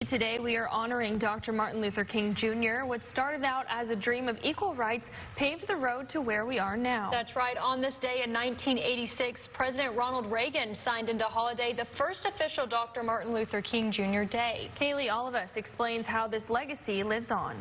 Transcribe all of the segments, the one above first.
Today we are honoring Dr. Martin Luther King Jr. What started out as a dream of equal rights paved the road to where we are now. That's right. On this day in 1986, President Ronald Reagan signed into holiday the first official Dr. Martin Luther King Jr. Day. Kaylee Olivas explains how this legacy lives on.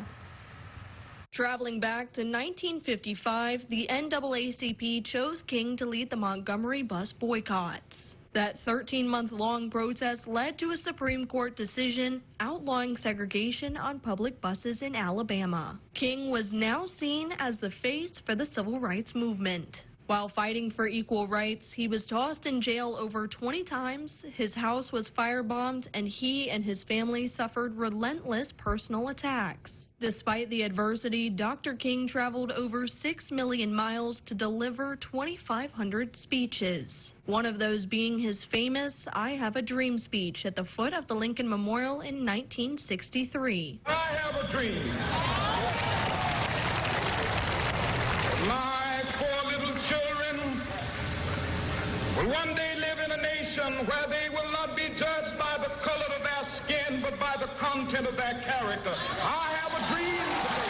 Traveling back to 1955, the NAACP chose King to lead the Montgomery bus boycotts. That 13-month-long protest led to a Supreme Court decision outlawing segregation on public buses in Alabama. King was now seen as the face for the civil rights movement. While fighting for equal rights, he was tossed in jail over 20 times, his house was firebombed, and he and his family suffered relentless personal attacks. Despite the adversity, Dr. King traveled over 6 million miles to deliver 2,500 speeches. One of those being his famous "I Have a Dream" speech at the foot of the Lincoln Memorial in 1963. I have a dream. Will one day live in a nation where they will not be judged by the color of their skin, but by the content of their character. I have a dream today.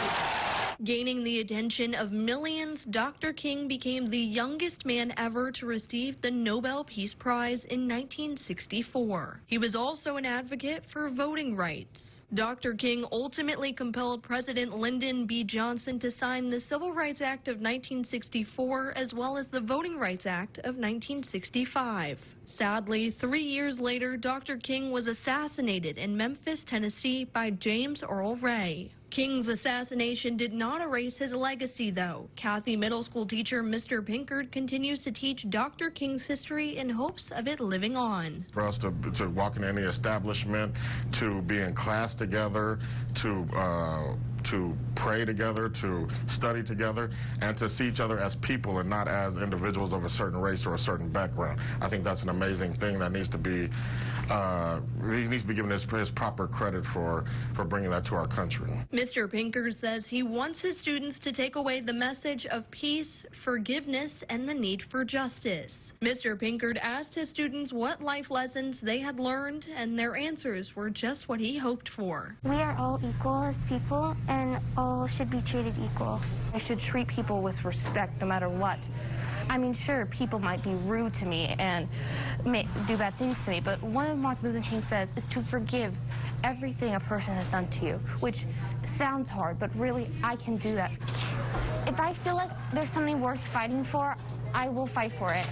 Gaining the attention of millions, Dr. King became the youngest man ever to receive the Nobel Peace Prize in 1964. He was also an advocate for voting rights. Dr. King ultimately compelled President Lyndon B. Johnson to sign the Civil Rights Act of 1964 as well as the Voting Rights Act of 1965. Sadly, 3 years later, Dr. King was assassinated in Memphis, Tennessee by James Earl Ray. King's assassination did not erase his legacy, though. Kathy middle school teacher Mr. Pinkard continues to teach Dr. King's history in hopes of it living on. For us to walk in any establishment, to be in class together, to pray together, to study together, and to see each other as people and not as individuals of a certain race or a certain background. I think that's an amazing thing that needs to be, he needs to be given his proper credit for bringing that to our country. Mr. Pinkard says he wants his students to take away the message of peace, forgiveness, and the need for justice. Mr. Pinkard asked his students what life lessons they had learned, and their answers were just what he hoped for. We are all equal as people, and all should be treated equal. I should treat people with respect no matter what. I mean, sure, people might be rude to me and do bad things to me, but one of Martin Luther King says is to forgive everything a person has done to you, which sounds hard, but really, I can do that. If I feel like there's something worth fighting for, I will fight for it.